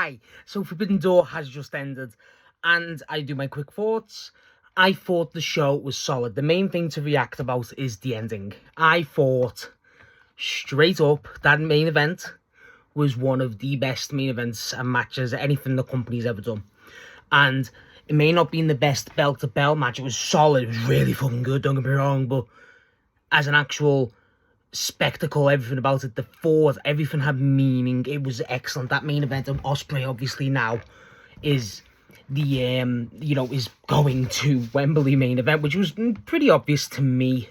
Hi, so Forbidden Door has just ended, and I do my quick thoughts. I thought the show was solid. The main thing to react about is the ending. I thought, straight up, that main event was one of the best main events and matches anything the company's ever done. And it may not be the best belt-to-belt match. It was solid. It was really fucking good, don't get me wrong, but as an actual spectacle, everything about it, the thought, everything had meaning. It was excellent. That main event of Ospreay obviously now is the is going to Wembley main event, which was pretty obvious to me.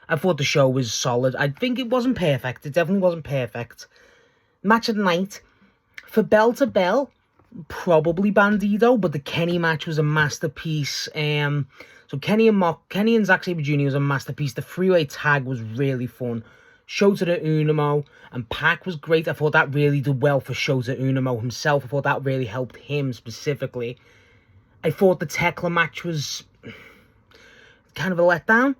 I thought the show was solid. I think it wasn't perfect. It definitely wasn't perfect. Match of the night for bell to bell, probably Bandido, but the Kenny match was a masterpiece. So Kenny and Zack Sabre Jr. was a masterpiece. The three-way tag was really fun. Shota Unimo and Pac was great. I thought that really did well for Shota Unimo himself. I thought that really helped him specifically. I thought the Tekla match was kind of a letdown.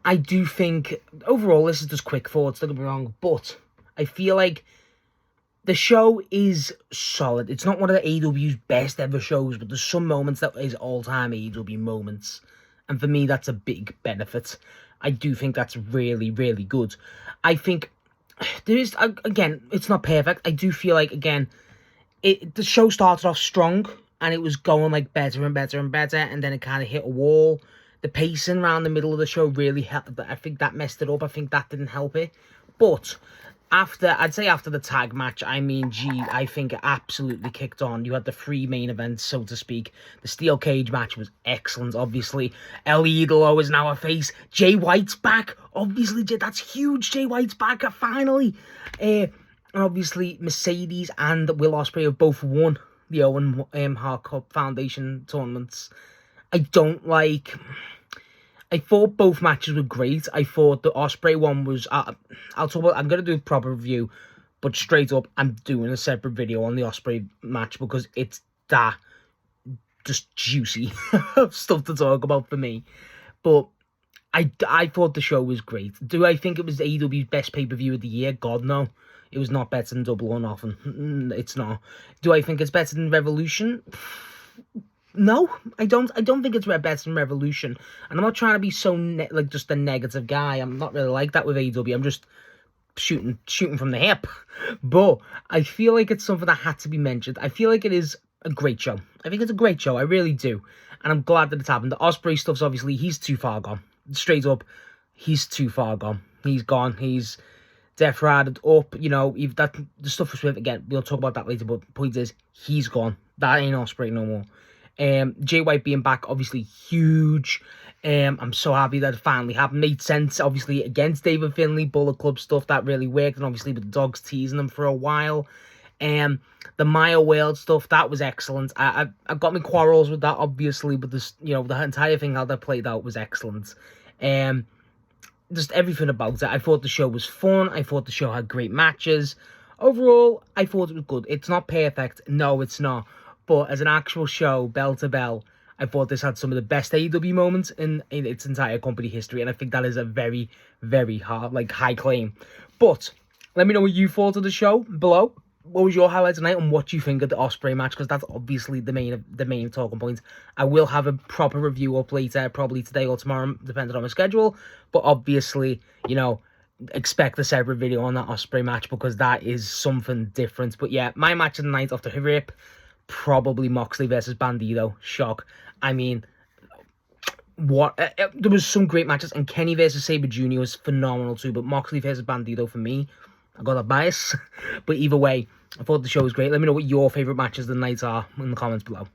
I do think, overall, this is just quick thoughts, don't get me wrong, but I feel like the show is solid. It's not one of the AEW's best ever shows, but there's some moments that is all-time AEW moments. And for me, that's a big benefit. I do think that's really, really good. I think there is, again, it's not perfect. I do feel like, again, the show started off strong and it was going like better and better and better, and then it kind of hit a wall. The pacing around the middle of the show really helped. I think that messed it up. I think that didn't help it. But after the tag match, I think it absolutely kicked on. You had the three main events, so to speak. The steel cage match was excellent, obviously. El Idolo is now a face. Jay White's back. Obviously, that's huge. Jay White's back, finally. And obviously, Mercedes and Will Ospreay have both won the Owen Hart Foundation tournaments. I thought both matches were great. I thought the Ospreay one was... I'm going to do a proper review, but straight up, I'm doing a separate video on the Ospreay match because it's that just juicy stuff to talk about for me. But I thought the show was great. Do I think it was AEW's best pay-per-view of the year? God, no. It was not better than Double or Nothing. It's not. Do I think it's better than Revolution? No, I don't think it's better than Revolution. And I'm not trying to be so, just a negative guy. I'm not really like that with AEW. I'm just shooting from the hip. But I feel like it's something that had to be mentioned. I feel like it is a great show. I think it's a great show. I really do. And I'm glad that it's happened. The Ospreay stuff's obviously, he's too far gone. Straight up, he's too far gone. He's gone. He's death ratted up. The stuff with Swift, again, we'll talk about that later. But the point is, he's gone. That ain't Ospreay no more. Jay White being back, obviously huge. I'm so happy that it finally happened. Made sense, obviously, against David Finlay, Bullet Club stuff, that really worked. And obviously with the dogs teasing him for a while. The Maya World stuff, that was excellent. I got my quarrels with that, obviously, but this, the entire thing, how that played out was excellent. Just everything about it. I thought the show was fun. I thought the show had great matches. Overall, I thought it was good. It's not perfect. No, it's not. But as an actual show, bell to bell, I thought this had some of the best AEW moments in its entire company history. And I think that is a very, very high claim. But let me know what you thought of the show below. What was your highlight tonight and what do you think of the Ospreay match? Because that's obviously the main talking point. I will have a proper review up later, probably today or tomorrow, depending on my schedule. But obviously, expect a separate video on that Ospreay match because that is something different. But yeah, my match of the night off the rip, probably Moxley versus Bandido. Shock. There was some great matches, and Kenny versus Sabre Jr. was phenomenal too, but Moxley versus Bandido for me, I got that bias. But either way, I thought the show was great. Let me know what your favourite matches of the night are in the comments below.